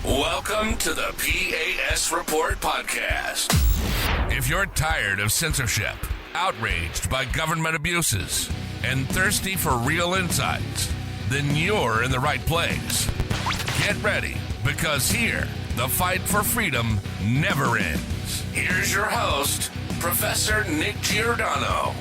Welcome to the P.A.S. Report podcast. If you're tired of censorship, outraged by government abuses, and thirsty for real insights, then you're in the right place. Get ready, because here, the fight for freedom never ends. Here's your host, Professor Nick Giordano.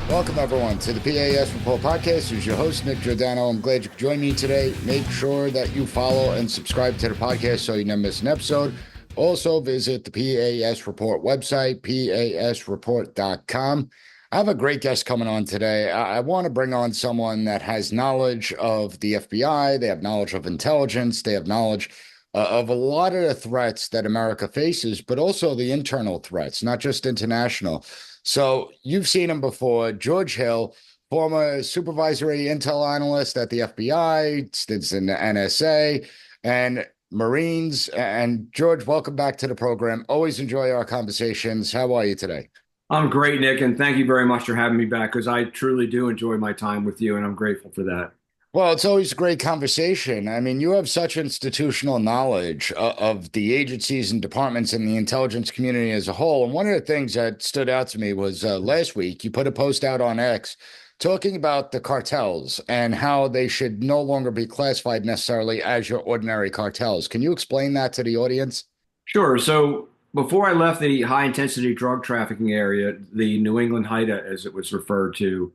Welcome, everyone, to the P.A.S. Report podcast. Here's your host, Nick Giordano. I'm glad you could join me today. Make sure that you follow and subscribe to the podcast so you never miss an episode. Also, visit the P.A.S. Report website, pasreport.com. I have a great guest coming on today. I want to bring on someone that has knowledge of the FBI. They have knowledge of intelligence. They have knowledge of a lot of the threats that America faces, but also the internal threats, not just international. So you've seen him before, George Hill, former supervisory intel analyst at the FBI, stints in the NSA and Marines. And George, welcome back to the program. Always enjoy our conversations. How are you today? I'm great, Nick, and thank you very much for having me back, because I truly do enjoy my time with you, and I'm grateful for that. Well, it's always a great conversation. I mean, you have such institutional knowledge of the agencies and departments and the intelligence community as a whole. And one of the things that stood out to me was last week, you put a post out on X talking about the cartels and how they should no longer be classified necessarily as your ordinary cartels. Can you explain that to the audience? Sure. So before I left the high-intensity drug trafficking area, the New England HIDTA, as it was referred to,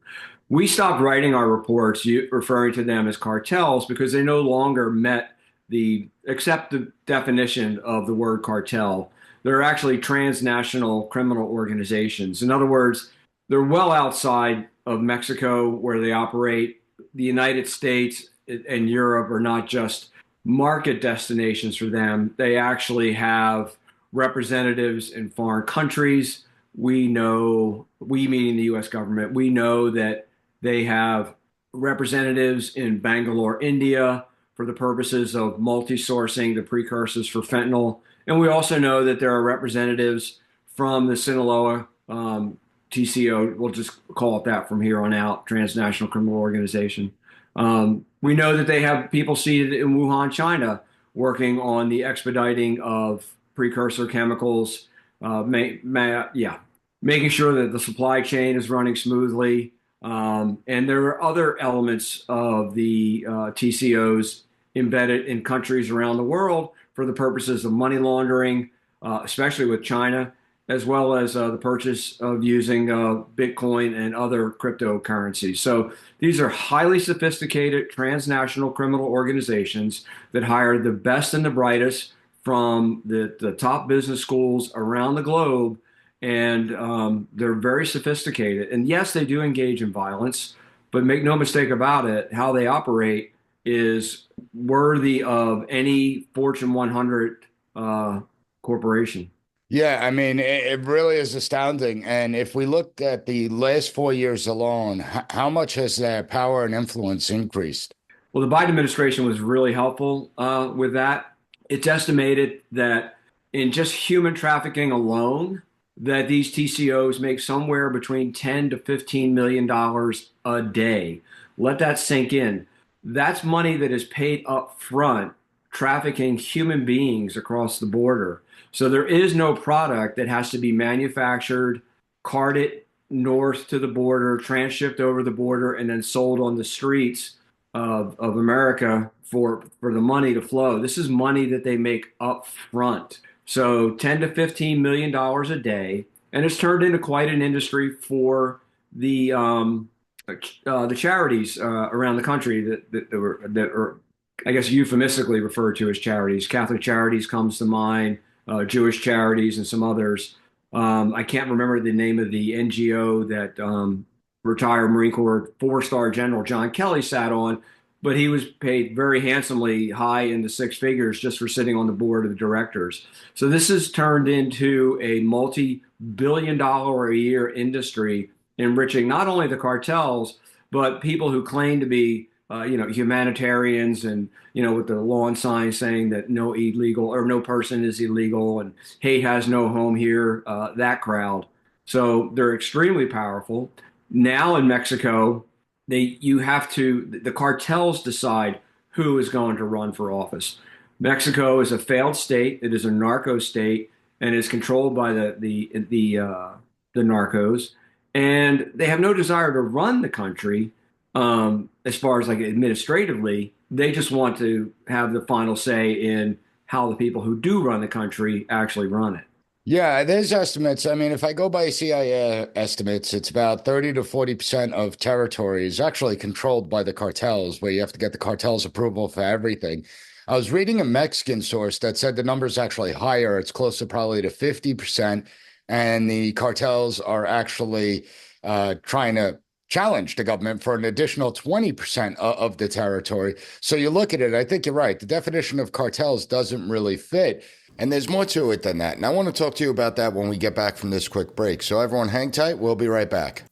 we stopped writing our reports referring to them as cartels because they no longer met the accepted definition of the word cartel. They're actually transnational criminal organizations. In other words, they're well outside of Mexico where they operate. The United States and Europe are not just market destinations for them. They actually have representatives in foreign countries. We meaning the U.S. government, we know that they have representatives in Bangalore, India, for the purposes of multi-sourcing the precursors for fentanyl. And we also know that there are representatives from the Sinaloa TCO, we'll just call it that from here on out, Transnational Criminal Organization. We know that they have people seated in Wuhan, China, working on the expediting of precursor chemicals, making sure that the supply chain is running smoothly. And there are other elements of the TCOs embedded in countries around the world for the purposes of money laundering, especially with China, as well as the purchase of using Bitcoin and other cryptocurrencies. So these are highly sophisticated transnational criminal organizations that hire the best and the brightest from the top business schools around the globe. And they're very sophisticated. And yes, they do engage in violence, but make no mistake about it, how they operate is worthy of any Fortune 100 corporation. Yeah, I mean, it really is astounding. And if we look at the last 4 years alone, how much has their power and influence increased? Well, the Biden administration was really helpful with that. It's estimated that in just human trafficking alone, that these TCOs make somewhere between $10 to $15 million a day. Let that sink in. That's money that is paid up front, trafficking human beings across the border. So there is no product that has to be manufactured, carted north to the border, transshipped over the border, and then sold on the streets of America for the money to flow. This is money that they make up front. So $10 to $15 million a day, and it's turned into quite an industry for the charities around the country that are, I guess, euphemistically referred to as charities. Catholic Charities comes to mind, Jewish charities, and some others. I can't remember the name of the NGO that retired Marine Corps 4-star General John Kelly sat on, but he was paid very handsomely, high into six figures, just for sitting on the board of the directors. So this has turned into a multi-billion-dollar-a-year industry, enriching not only the cartels, but people who claim to be, humanitarians, and, with the lawn sign saying that no illegal or no person is illegal and hate has no home here, that crowd. So they're extremely powerful. Now in Mexico, the cartels decide who is going to run for office. Mexico is a failed state. It is a narco state and is controlled by the narcos, and they have no desire to run the country. As far as like administratively, they just want to have the final say in how the people who do run the country actually run it. Yeah, there's estimates. I mean, if I go by CIA estimates, it's about 30 to 40% of territory is actually controlled by the cartels, where you have to get the cartel's approval for everything. I was reading a Mexican source that said the number's actually higher. It's closer probably to 50%. And the cartels are actually trying to challenge the government for an additional 20% of the territory. So you look at it, I think you're right. The definition of cartels doesn't really fit. And there's more to it than that. And I want to talk to you about that when we get back from this quick break. So everyone hang tight. We'll be right back.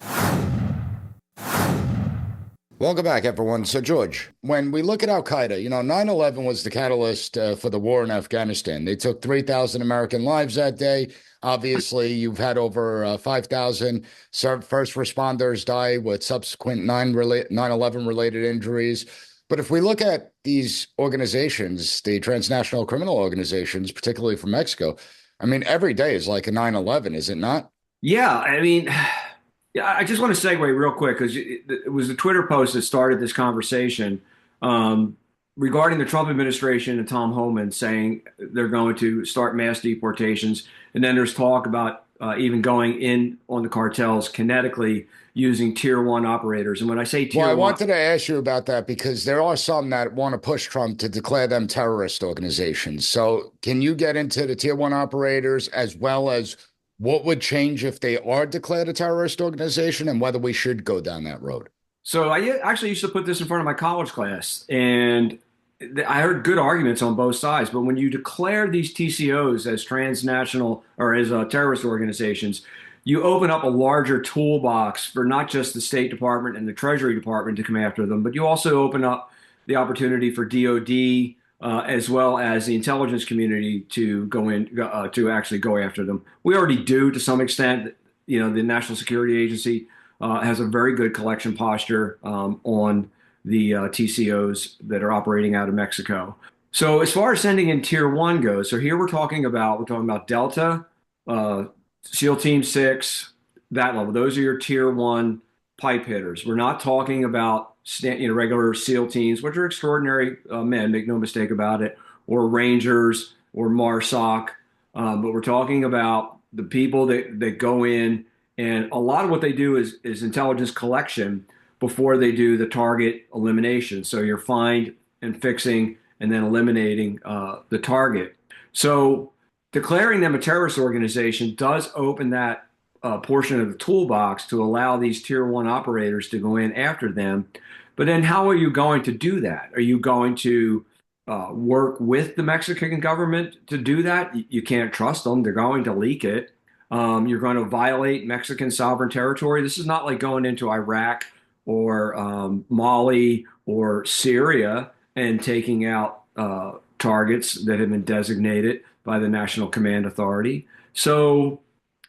Welcome back, everyone. So, George, when we look at Al-Qaeda, 9/11 was the catalyst for the war in Afghanistan. They took 3,000 American lives that day. Obviously, you've had over 5,000 first responders die with subsequent 9/11 related injuries. But if we look at these organizations, the transnational criminal organizations, particularly from Mexico, I mean, every day is like a 9/11, is it not? Yeah, I mean, yeah, I just want to segue real quick because it was the Twitter post that started this conversation regarding the Trump administration and Tom Homan saying they're going to start mass deportations. And then there's talk about even going in on the cartels kinetically using tier one operators. And when I say tier Well, I one, wanted to ask you about that because there are some that want to push Trump to declare them terrorist organizations. So can you get into the tier one operators as well as what would change if they are declared a terrorist organization and whether we should go down that road? so I actually used to put this in front of my college class, and I heard good arguments on both sides. But when you declare these TCOs as transnational or as terrorist organizations, you open up a larger toolbox for not just the State Department and the Treasury Department to come after them, but you also open up the opportunity for DOD as well as the intelligence community to go in to actually go after them. We already do to some extent. The National Security Agency has a very good collection posture on the TCOs that are operating out of Mexico. So as far as sending in tier one goes, so here we're talking about Delta, SEAL Team 6, that level. Those are your tier one pipe hitters. We're not talking about regular SEAL teams, which are extraordinary men, make no mistake about it, or Rangers or MARSOC. But we're talking about the people that go in, and a lot of what they do is intelligence collection before they do the target elimination. So you're find and fixing and then eliminating the target. So declaring them a terrorist organization does open that portion of the toolbox to allow these tier one operators to go in after them. But then how are you going to do that? Are you going to work with the Mexican government to do that? You can't trust them. They're going to leak it. You're going to violate Mexican sovereign territory. This is not like going into Iraq or Mali or Syria and taking out targets that have been designated by the National Command Authority. So,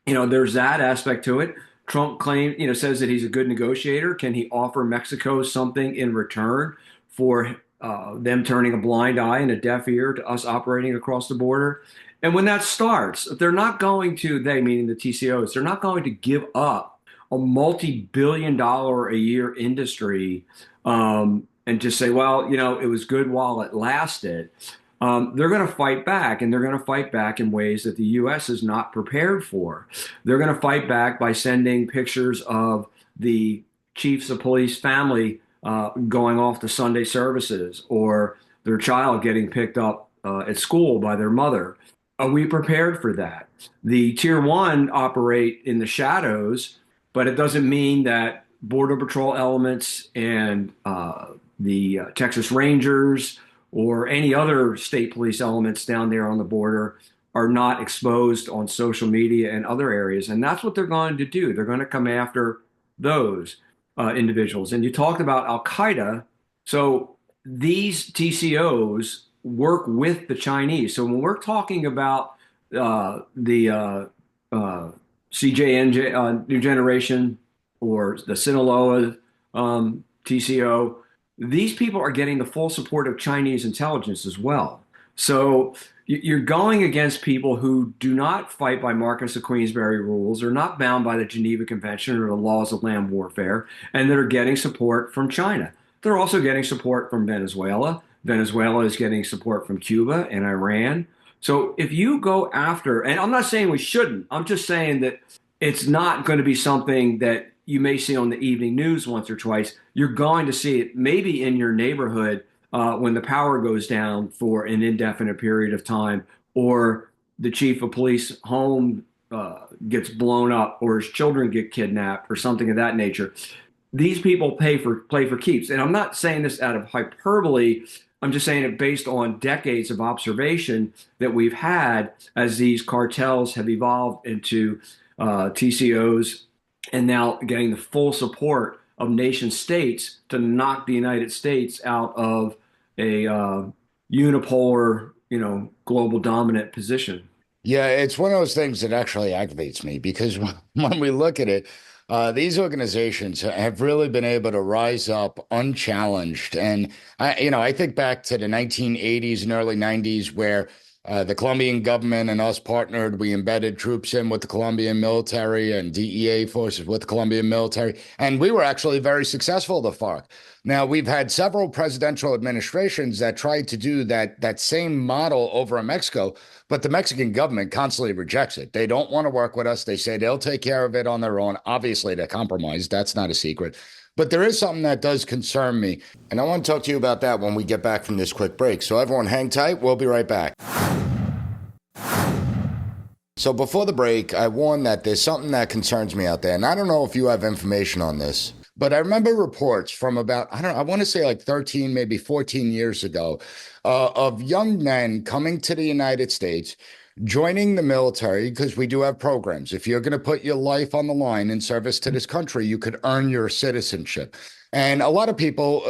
there's that aspect to it. Trump says that he's a good negotiator. Can he offer Mexico something in return for them turning a blind eye and a deaf ear to us operating across the border? And when that starts, they're not going to, they meaning the TCOs, they're not going to give up a multi-billion-dollar a year industry and just say, well, it was good while it lasted. They're going to fight back, and they're going to fight back in ways that the U.S. is not prepared for. They're going to fight back by sending pictures of the chiefs of police family going off to Sunday services or their child getting picked up at school by their mother. Are we prepared for that? The tier one operate in the shadows, but it doesn't mean that Border Patrol elements and the Texas Rangers or any other state police elements down there on the border are not exposed on social media and other areas. And that's what they're going to do. They're going to come after those individuals. And you talked about Al-Qaeda. So these TCOs work with the Chinese. So when we're talking about the CJNJ New Generation or the Sinaloa TCO, these people are getting the full support of Chinese intelligence as well. So you're going against people who do not fight by Marquess of Queensberry rules, are not bound by the Geneva Convention or the laws of land warfare, and that are getting support from China. They're also getting support from Venezuela. Venezuela is getting support from Cuba and Iran. So if you go after, and I'm not saying we shouldn't, I'm just saying that it's not going to be something that you may see on the evening news once or twice. You're going to see it maybe in your neighborhood when the power goes down for an indefinite period of time, or the chief of police home gets blown up, or his children get kidnapped, or something of that nature. These people play for keeps, and I'm not saying this out of hyperbole. I'm just saying it based on decades of observation that we've had as these cartels have evolved into TCOs, and now getting the full support of nation states to knock the United States out of a unipolar, global dominant position. Yeah, it's one of those things that actually aggravates me because when we look at it, these organizations have really been able to rise up unchallenged. And I think back to the 1980s and early 90s where the Colombian government and us partnered. We embedded troops in with the Colombian military and DEA forces with the Colombian military. And we were actually very successful, the FARC. Now, we've had several presidential administrations that tried to do that same model over in Mexico, but the Mexican government constantly rejects it. They don't want to work with us. They say they'll take care of it on their own. Obviously, they're compromised. That's not a secret. But there is something that does concern me. And I want to talk to you about that when we get back from this quick break. So everyone hang tight. We'll be right back. So before the break, I warned that there's something that concerns me out there. And I don't know if you have information on this, but I remember reports from about, I want to say like 13, maybe 14 years ago, of young men coming to the United States, joining the military, because we do have programs. If you're going to put your life on the line in service to this country, you could earn your citizenship. And a lot of people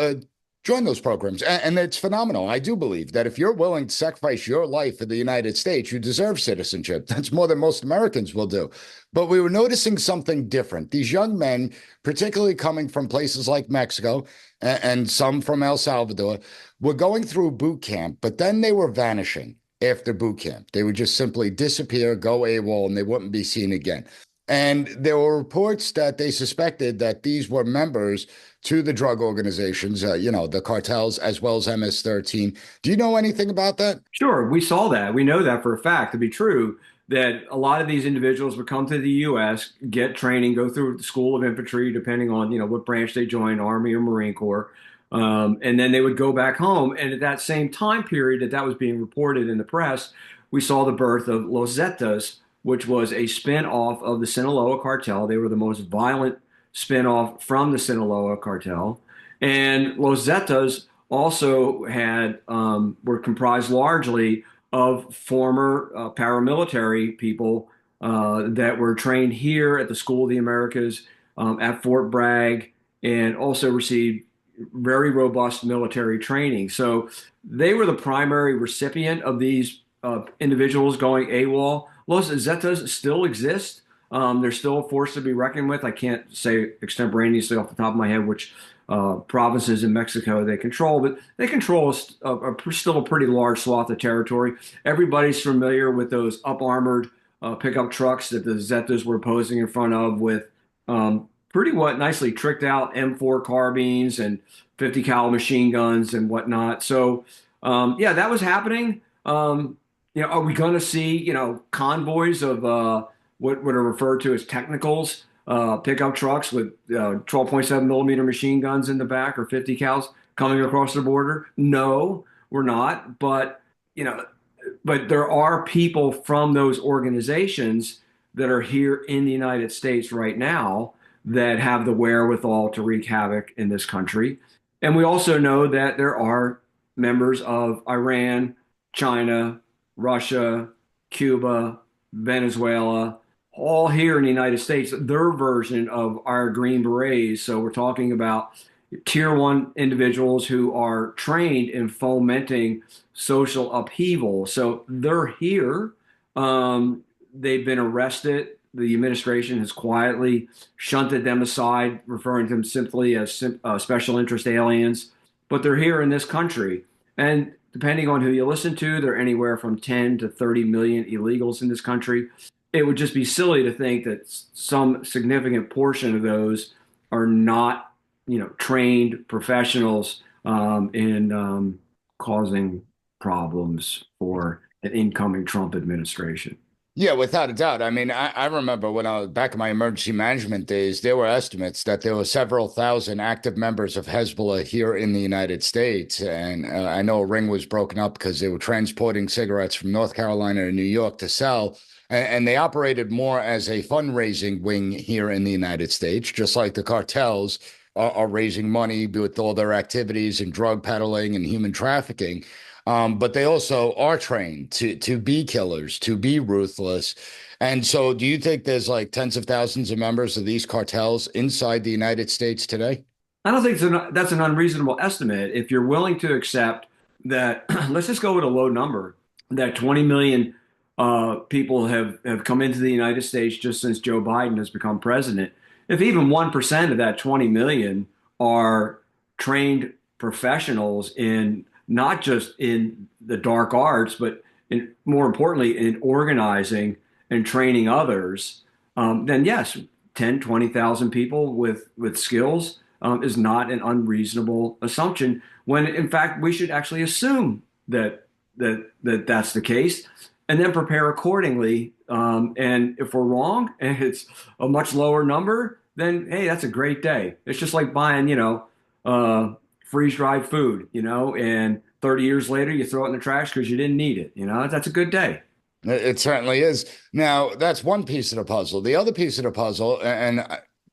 join those programs. And it's phenomenal. I do believe that if you're willing to sacrifice your life for the United States, you deserve citizenship. That's more than most Americans will do. But we were noticing something different. These young men, particularly coming from places like Mexico and some from El Salvador, were going through boot camp, but then they were vanishing after boot camp. They would just simply disappear, go AWOL, and they wouldn't be seen again. And there were reports that they suspected that these were members to the drug organizations, the cartels, as well as MS-13. Do you know anything about that? Sure, we saw that. We know that for a fact to be true, that a lot of these individuals would come to the U.S., get training, go through the School of Infantry, depending on, what branch they joined, Army or Marine Corps. And then they would go back home. And at that same time period that was being reported in the press, we saw the birth of Los Zetas, which was a spin-off of the Sinaloa cartel. They were the most violent spin-off from the Sinaloa cartel. And Los Zetas also were comprised largely of former paramilitary people that were trained here at the School of the Americas at Fort Bragg, and also received very robust military training. So they were the primary recipient of these individuals going AWOL. Los Zetas still exist. They're still a force to be reckoned with. I can't say extemporaneously off the top of my head which provinces in Mexico they control, but they control still a pretty large swath of territory. Everybody's familiar with those up-armored pickup trucks that the Zetas were posing in front of with nicely tricked out M4 carbines and 50 cal machine guns and whatnot. So that was happening. Are we going to see, convoys of what are referred to as technicals, pickup trucks with 12.7 millimeter machine guns in the back or 50 cals coming across the border? No, we're not. But there are people from those organizations that are here in the United States right now that have the wherewithal to wreak havoc in this country. And we also know that there are members of Iran, China, Russia, Cuba, Venezuela, all here in the United States, their version of our Green Berets. So we're talking about tier one individuals who are trained in fomenting social upheaval. So they're here. They've been arrested. The administration has quietly shunted them aside, referring to them simply as special interest aliens. But they're here in this country. And depending on who you listen to, there are anywhere from 10 to 30 million illegals in this country. It would just be silly to think that some significant portion of those are not, trained professionals in causing problems for an incoming Trump administration. Yeah, without a doubt. I mean, I remember when I was back in my emergency management days, there were estimates that there were several thousand active members of Hezbollah here in the United States. And I know a ring was broken up because they were transporting cigarettes from North Carolina to New York to sell. And they operated more as a fundraising wing here in the United States, just like the cartels are raising money with all their activities and drug peddling and human trafficking. But they also are trained to be killers, to be ruthless. And so do you think there's like tens of thousands of members of these cartels inside the United States today? I don't think that's an unreasonable estimate. If you're willing to accept that, let's just go with a low number, that 20 million people have come into the United States just since Joe Biden has become president. If even 1% of that 20 million are trained professionals in not just in the dark arts, but more importantly, in organizing and training others, then yes, 10, 20,000 people with skills is not an unreasonable assumption when in fact we should actually assume that's the case and then prepare accordingly. And if we're wrong and it's a much lower number, then hey, that's a great day. It's just like buying, freeze-dried food, and 30 years later you throw it in the trash because you didn't need it. That's a good day. It certainly is. Now, that's one piece of the puzzle. The other piece of the puzzle, and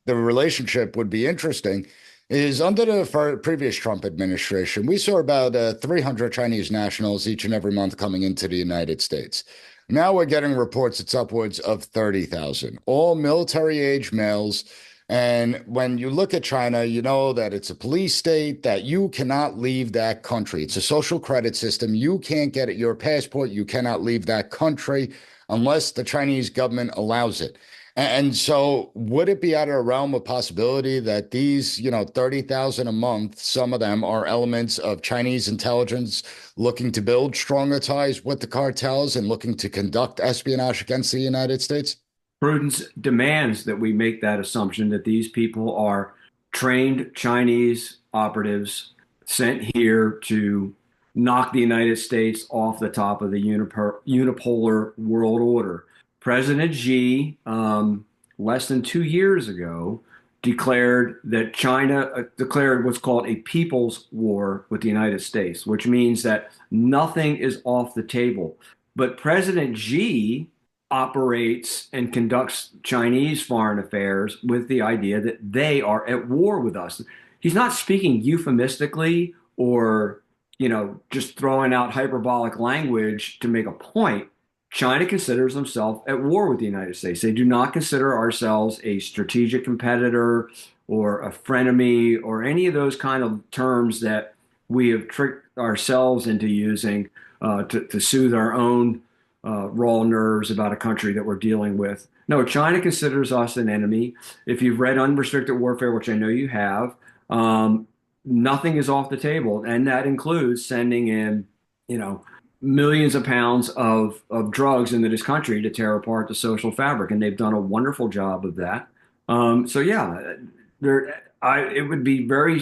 the relationship would be interesting, is under the previous Trump administration, we saw about 300 Chinese nationals each and every month coming into the United States. Now we're getting reports it's upwards of 30,000, all military-age males. And when you look at China, you know that it's a police state, that you cannot leave that country. It's a social credit system. You can't get your passport. You cannot leave that country unless the Chinese government allows it. And so would it be out of the realm of possibility that these, 30,000 a month, some of them are elements of Chinese intelligence looking to build stronger ties with the cartels and looking to conduct espionage against the United States? Prudence demands that we make that assumption that these people are trained Chinese operatives sent here to knock the United States off the top of the unipolar world order. President Xi, less than 2 years ago, declared that China declared what's called a people's war with the United States, which means that nothing is off the table. But President Xi operates and conducts Chinese foreign affairs with the idea that they are at war with us. He's not speaking euphemistically or, just throwing out hyperbolic language to make a point. China considers themselves at war with the United States. They do not consider ourselves a strategic competitor or a frenemy or any of those kind of terms that we have tricked ourselves into using to soothe our own raw nerves about a country that we're dealing with. No, China considers us an enemy. If you've read Unrestricted Warfare, which I know you have, nothing is off the table. And that includes sending in, millions of pounds of drugs into this country to tear apart the social fabric. And they've done a wonderful job of that. It would be very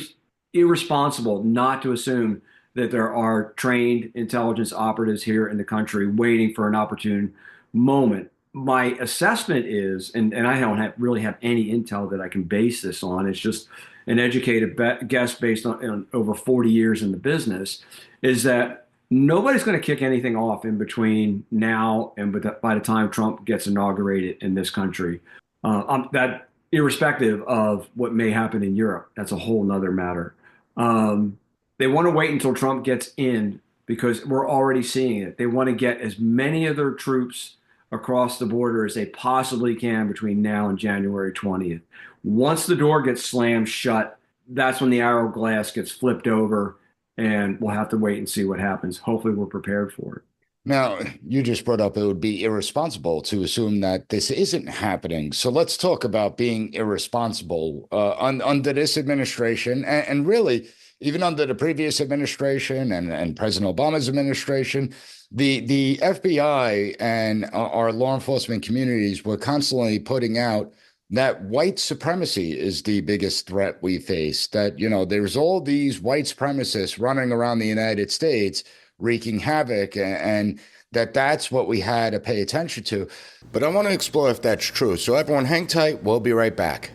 irresponsible not to assume that there are trained intelligence operatives here in the country waiting for an opportune moment. My assessment is, and I don't really have any intel that I can base this on, it's just an educated guess based on over 40 years in the business, is that nobody's going to kick anything off in between now and by the time Trump gets inaugurated in this country. That irrespective of what may happen in Europe, that's a whole nother matter. They want to wait until Trump gets in because we're already seeing it. They want to get as many of their troops across the border as they possibly can between now and January 20th. Once the door gets slammed shut, that's when the hourglass gets flipped over, and we'll have to wait and see what happens. Hopefully we're prepared for it. Now, you just brought up it would be irresponsible to assume that this isn't happening. So let's talk about being irresponsible under this administration. And really, even under the previous administration and President Obama's administration, the FBI and our law enforcement communities were constantly putting out that white supremacy is the biggest threat we face. That, there's all these white supremacists running around the United States wreaking havoc, and that's what we had to pay attention to. But I want to explore if that's true. So everyone hang tight. We'll be right back.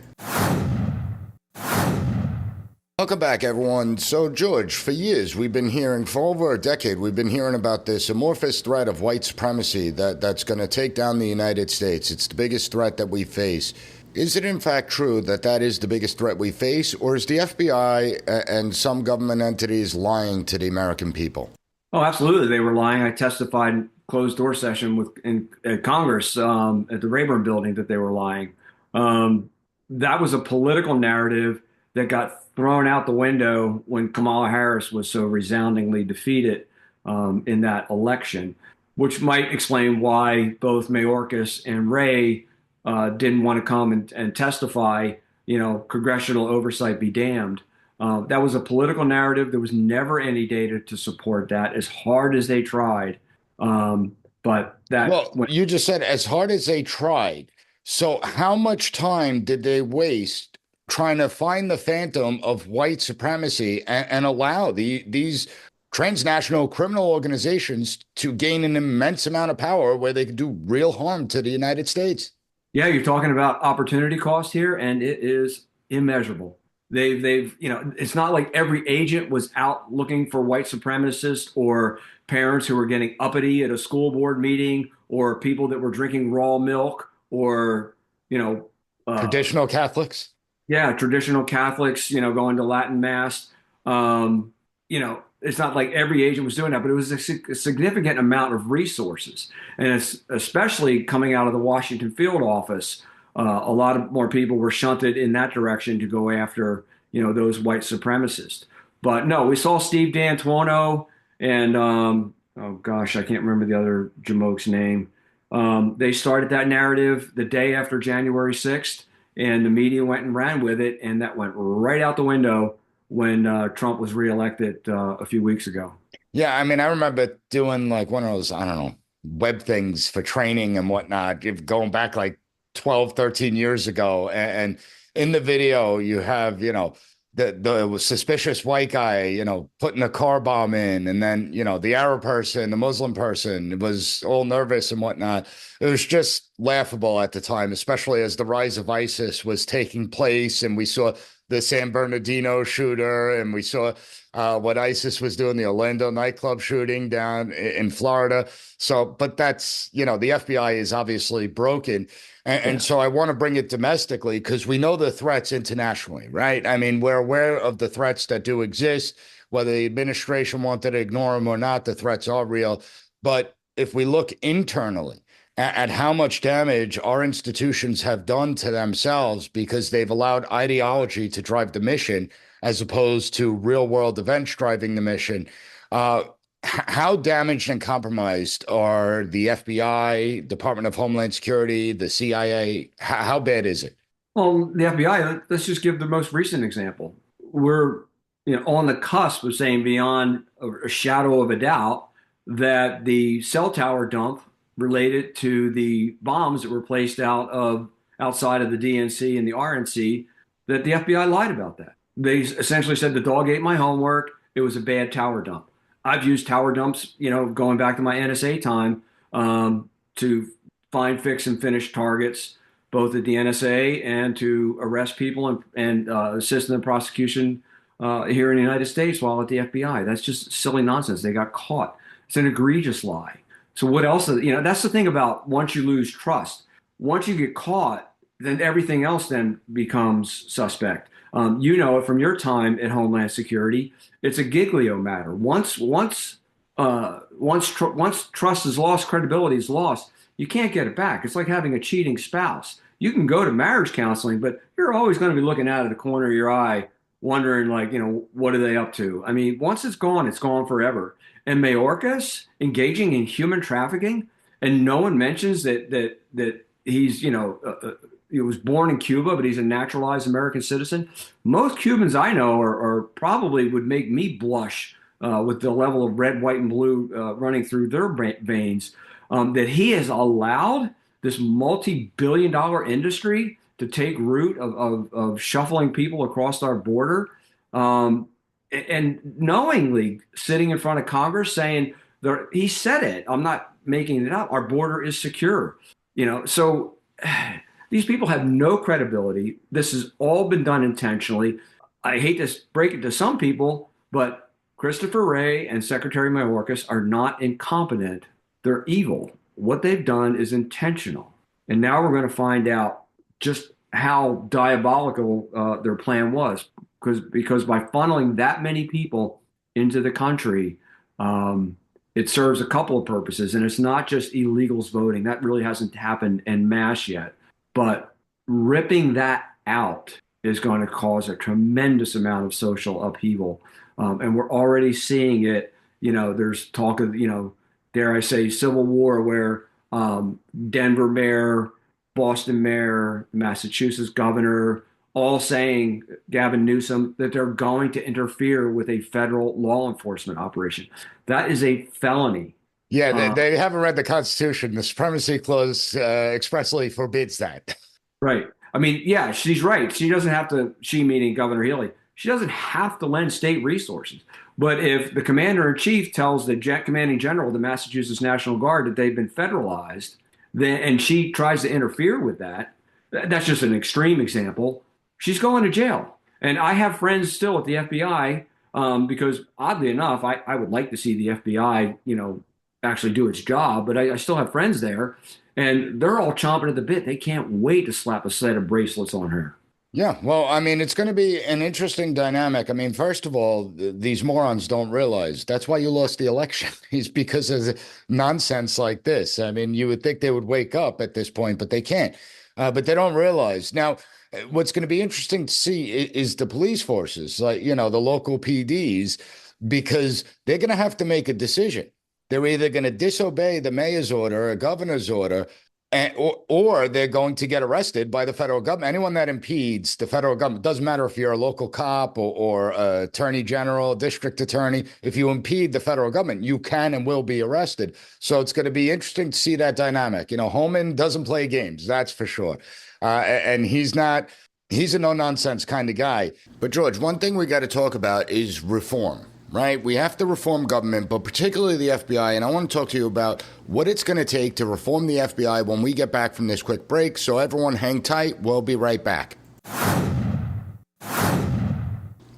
Welcome back, everyone. So, George, for years, for over a decade, we've been hearing about this amorphous threat of white supremacy that's going to take down the United States. It's the biggest threat that we face. Is it in fact true that is the biggest threat we face, or is the FBI and some government entities lying to the American people? Oh, absolutely. They were lying. I testified in closed door session in Congress at the Rayburn building that they were lying. That was a political narrative that got thrown out the window when Kamala Harris was so resoundingly defeated in that election, which might explain why both Mayorkas and Wray didn't want to come and testify, congressional oversight be damned. That was a political narrative. There was never any data to support that, as hard as they tried. You just said as hard as they tried. So how much time did they waste trying to find the phantom of white supremacy and allow these transnational criminal organizations to gain an immense amount of power where they could do real harm to the United States? Yeah, you're talking about opportunity cost here, and it is immeasurable. They've it's not like every agent was out looking for white supremacists or parents who were getting uppity at a school board meeting or people that were drinking raw milk or, traditional Catholics. Yeah, traditional Catholics, going to Latin Mass. It's not like every agent was doing that, but it was a significant amount of resources. And it's especially coming out of the Washington field office, a lot of more people were shunted in that direction to go after, those white supremacists. But no, we saw Steve D'Antuono and, oh gosh, I can't remember the other Jamoke's name. They started that narrative the day after January 6th, and the media went and ran with it, and that went right out the window when Trump was reelected a few weeks ago. Yeah, I mean, I remember doing like one of those, I don't know, web things for training and whatnot, going back like 12, 13 years ago. And in the video, you have, the suspicious white guy, putting a car bomb in. And then, the Arab person, the Muslim person was all nervous and whatnot. It was just laughable at the time, especially as the rise of ISIS was taking place. And we saw the San Bernardino shooter, and we saw what ISIS was doing, the Orlando nightclub shooting down in Florida. So, but that's, the FBI is obviously broken. And so I want to bring it domestically because we know the threats internationally, right? I mean, we're aware of the threats that do exist, whether the administration wanted to ignore them or not, the threats are real. But if we look internally at how much damage our institutions have done to themselves because they've allowed ideology to drive the mission as opposed to real world events driving the mission, how damaged and compromised are the FBI, Department of Homeland Security, the CIA? How bad is it? Well, the FBI, let's just give the most recent example. We're on the cusp of saying beyond a shadow of a doubt that the cell tower dump related to the bombs that were placed outside of the DNC and the RNC, that the FBI lied about that. They essentially said the dog ate my homework. It was a bad tower dump. I've used tower dumps, going back to my NSA time, to find, fix, and finish targets, both at the NSA and to arrest people and assist in the prosecution here in the United States while at the FBI. That's just silly nonsense. They got caught. It's an egregious lie. So what else? That's the thing about once you lose trust. Once you get caught, then everything else then becomes suspect. You know it from your time at Homeland Security. It's a giglio matter. Once trust is lost, credibility is lost, you can't get it back. It's like having a cheating spouse. You can go to marriage counseling, but you're always going to be looking out of the corner of your eye, wondering what are they up to? I mean, once it's gone forever. And Mayorkas engaging in human trafficking, and no one mentions that he's he was born in Cuba, but he's a naturalized American citizen. Most Cubans I know are probably would make me blush with the level of red, white, and blue running through their veins. That he has allowed this multi-billion-dollar industry to take root of shuffling people across our border, and knowingly sitting in front of Congress saying, he said it, I'm not making it up, our border is secure. So these people have no credibility. This has all been done intentionally. I hate to break it to some people, but Christopher Wray and Secretary Mayorkas are not incompetent. They're evil. What they've done is intentional. And now we're going to find out just how diabolical their plan was. Because by funneling that many people into the country, it serves a couple of purposes. And it's not just illegals voting. That really hasn't happened en masse yet. But ripping that out is going to cause a tremendous amount of social upheaval. And we're already seeing it. There's talk of, dare I say, civil war where Denver mayor, Boston mayor, Massachusetts governor, all saying, Gavin Newsom, that they're going to interfere with a federal law enforcement operation. That is a felony. Yeah, they haven't read the Constitution. The Supremacy Clause expressly forbids that. Right. I mean, yeah, she's right. She doesn't have to, she meaning Governor Healy, she doesn't have to lend state resources. But if the commander-in-chief tells the commanding general of the Massachusetts National Guard that they've been federalized, then and she tries to interfere with that, that's just an extreme example, she's going to jail. And I have friends still at the FBI because, oddly enough, I would like to see the FBI, actually do its job, but I still have friends there, and they're all chomping at the bit. They can't wait to slap a set of bracelets on her. Yeah, well, I mean, it's going to be an interesting dynamic. I mean, first of all, these morons don't realize that's why you lost the election. It's because of nonsense like this. I mean, you would think they would wake up at this point, but they can't. But they don't realize. Now, what's going to be interesting to see is the police forces, like, the local PDs, because they're going to have to make a decision. They're either going to disobey the mayor's order or governor's order, or they're going to get arrested by the federal government. Anyone that impedes the federal government, doesn't matter if you're a local cop or attorney general, district attorney, if you impede the federal government, you can and will be arrested. So it's going to be interesting to see that dynamic. Holman doesn't play games, that's for sure. And he's a no-nonsense kind of guy. But George, one thing we got to talk about is reform. Right? We have to reform government, but particularly the FBI. And I want to talk to you about what it's going to take to reform the FBI when we get back from this quick break. So everyone hang tight. We'll be right back.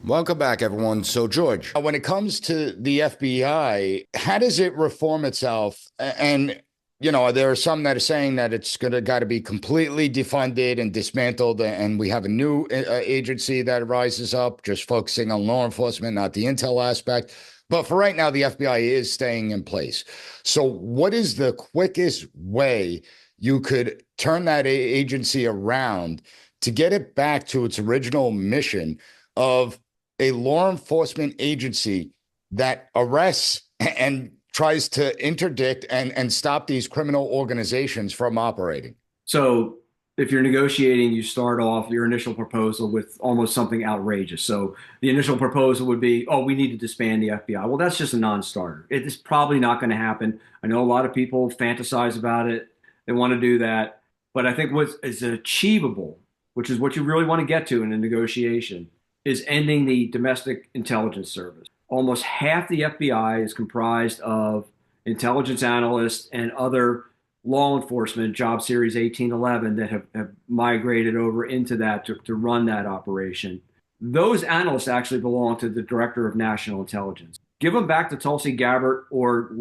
Welcome back, everyone. So, George, when it comes to the FBI, how does it reform itself? And there are some that are saying that it's got to be completely defunded and dismantled, and we have a new agency that rises up, just focusing on law enforcement, not the intel aspect. But for right now, the FBI is staying in place. So what is the quickest way you could turn that agency around to get it back to its original mission of a law enforcement agency that arrests and tries to interdict and stop these criminal organizations from operating? So if you're negotiating, you start off your initial proposal with almost something outrageous. So the initial proposal would be, we need to disband the FBI. Well, that's just a non-starter. It is probably not going to happen. I know a lot of people fantasize about it. They want to do that. But I think what is achievable, which is what you really want to get to in a negotiation, is ending the domestic intelligence service. Almost half the FBI is comprised of intelligence analysts and other law enforcement, Job Series 1811, that have migrated over into that to run that operation. Those analysts actually belong to the Director of National Intelligence. Give them back to Tulsi Gabbard, or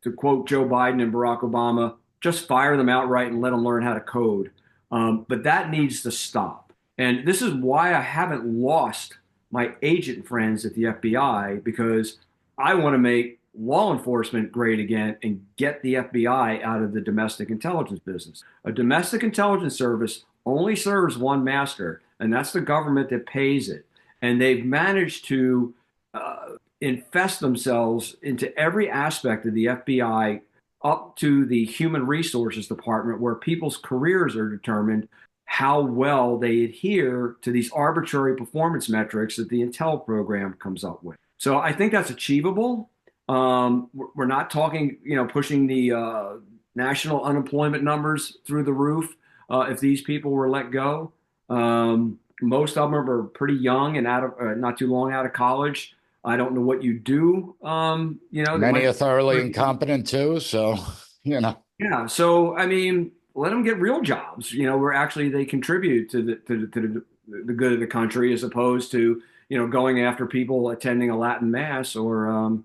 to quote Joe Biden and Barack Obama, just fire them outright and let them learn how to code. But that needs to stop. And this is why I haven't lost my agent friends at the FBI, because I want to make law enforcement great again and get the FBI out of the domestic intelligence business. A domestic intelligence service only serves one master, and that's the government that pays it. And they've managed to infest themselves into every aspect of the FBI, up to the human resources department, where people's careers are determined, how well they adhere to these arbitrary performance metrics that the Intel program comes up with. So I think that's achievable. We're not talking, pushing the national unemployment numbers through the roof if these people were let go. Most of them are pretty young and out of not too long out of college. I don't know what you do. Many are thoroughly incompetent too. So, Yeah. So, I mean, let them get real jobs, where actually they contribute to the good of the country as opposed to, going after people attending a Latin mass or,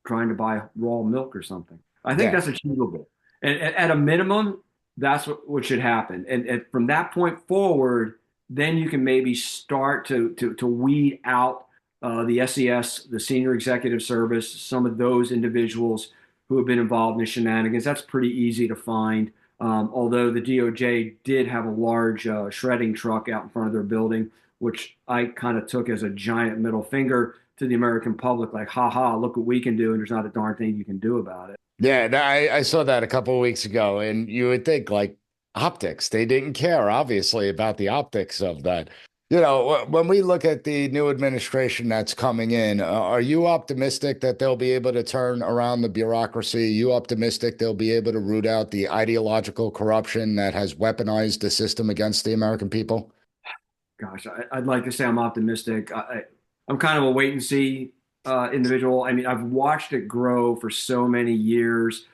trying to buy raw milk or something. I think yeah. that's achievable. And at a minimum, that's what should happen. And from that point forward, then you can maybe start to weed out the SES, the Senior Executive Service, some of those individuals who have been involved in the shenanigans. That's pretty easy to find. Although the DOJ did have a large shredding truck out in front of their building, which I kind of took as a giant middle finger to the American public, like, ha ha, look what we can do, and there's not a darn thing you can do about it. Yeah, I saw that a couple of weeks ago, and you would think like optics, they didn't care, obviously, about the optics of that. When we look at the new administration that's coming in, are you optimistic that they'll be able to turn around the bureaucracy? Are you optimistic they'll be able to root out the ideological corruption that has weaponized the system against the American people? Gosh, I'd like to say I'm optimistic. I'm kind of a wait and see individual. I mean, I've watched it grow for so many years.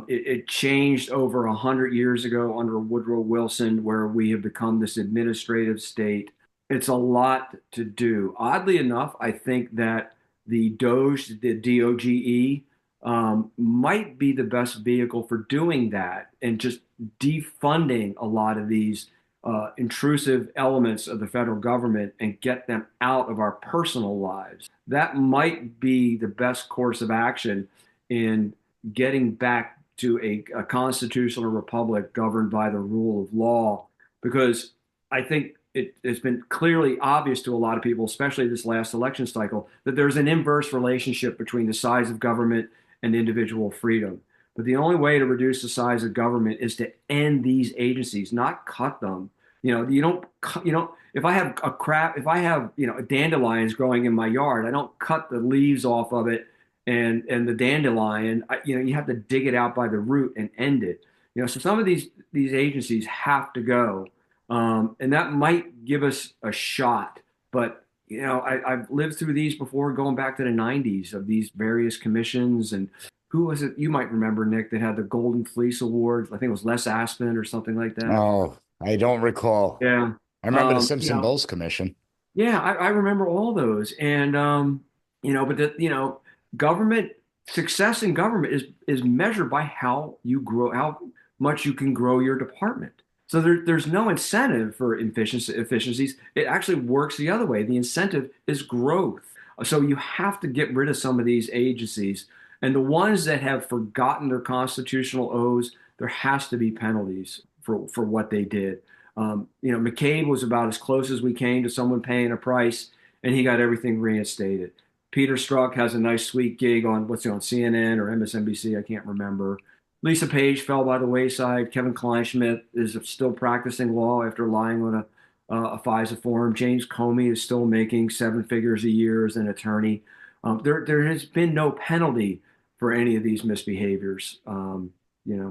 It changed over 100 years ago under Woodrow Wilson, where we have become this administrative state. It's a lot to do. Oddly enough, I think that the Doge, the DOGE, might be the best vehicle for doing that and just defunding a lot of these intrusive elements of the federal government and get them out of our personal lives. That might be the best course of action in getting back to a constitutional republic governed by the rule of law, because I think it's been clearly obvious to a lot of people, especially this last election cycle, that there's an inverse relationship between the size of government and individual freedom. But the only way to reduce the size of government is to end these agencies, not cut them. If I have dandelions growing in my yard, I don't cut the leaves off of it and the dandelion. You have to dig it out by the root and end it. So some of these agencies have to go, and that might give us a shot. But I've lived through these before, going back to the '90s of these various commissions. And who was it? You might remember, Nick, that had the Golden Fleece Awards. I think it was Les Aspin or something like that. Oh, I don't recall. Yeah. I remember the Simpson Bowles Commission. Yeah, I remember all those. And government success in government is measured by how you grow, how much you can grow your department. So there's no incentive for efficiencies. It actually works the other way. The incentive is growth. So you have to get rid of some of these agencies. And the ones that have forgotten their constitutional oaths, there has to be penalties for what they did. McCabe was about as close as we came to someone paying a price, and he got everything reinstated. Peter Strzok has a nice sweet gig on CNN or MSNBC, I can't remember. Lisa Page fell by the wayside. Kevin Kleinschmidt is still practicing law after lying on a FISA form. James Comey is still making seven figures a year as an attorney. There has been no penalty for any of these misbehaviors.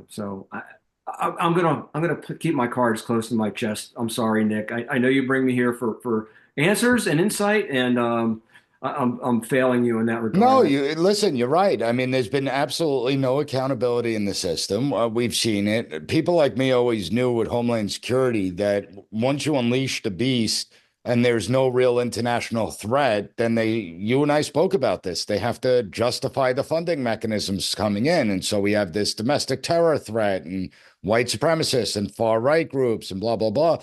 So I'm gonna keep my cards close to my chest. I'm sorry, Nick. I know you bring me here for answers and insight, and I'm failing you in that regard. No, listen, you're right. I mean, there's been absolutely no accountability in the system. We've seen it. People like me always knew with Homeland Security that once you unleash the beast and there's no real international threat, then you and I spoke about this. They have to justify the funding mechanisms coming in. And so we have this domestic terror threat and white supremacists and far right groups and blah, blah, blah.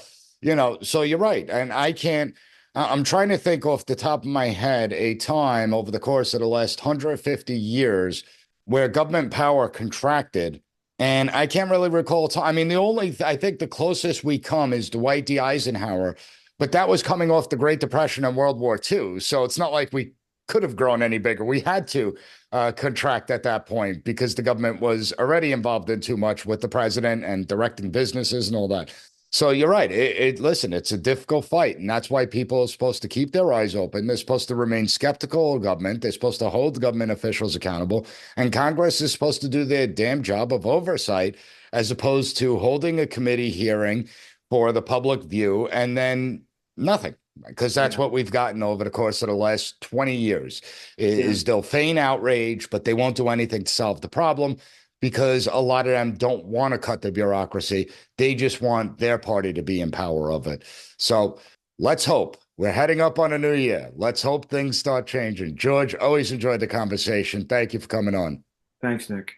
So you're right. And I'm trying to think off the top of my head a time over the course of the last 150 years where government power contracted. And I can't really recall. I mean, I think the closest we come is Dwight D. Eisenhower, but that was coming off the Great Depression and World War II. So it's not like we could have grown any bigger. We had to contract at that point because the government was already involved in too much with the president and directing businesses and all that. So you're right. Listen, it's a difficult fight, and that's why people are supposed to keep their eyes open. They're supposed to remain skeptical of government. They're supposed to hold government officials accountable, and Congress is supposed to do their damn job of oversight, as opposed to holding a committee hearing for the public view and then nothing. Because that's what we've gotten over the course of the last 20 years is they'll feign outrage, but they won't do anything to solve the problem, because a lot of them don't want to cut the bureaucracy. They just want their party to be in power of it. So let's hope. We're heading up on a new year. Let's hope things start changing. George, always enjoyed the conversation. Thank you for coming on. Thanks, Nick.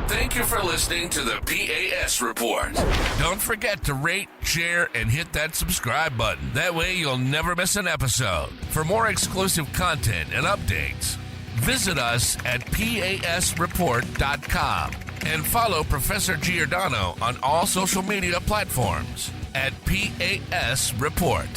Thank you for listening to the P.A.S. Report. Don't forget to rate, share, and hit that subscribe button. That way you'll never miss an episode. For more exclusive content and updates, visit us at PASreport.com and follow Professor Giordano on all social media platforms at PAS Report.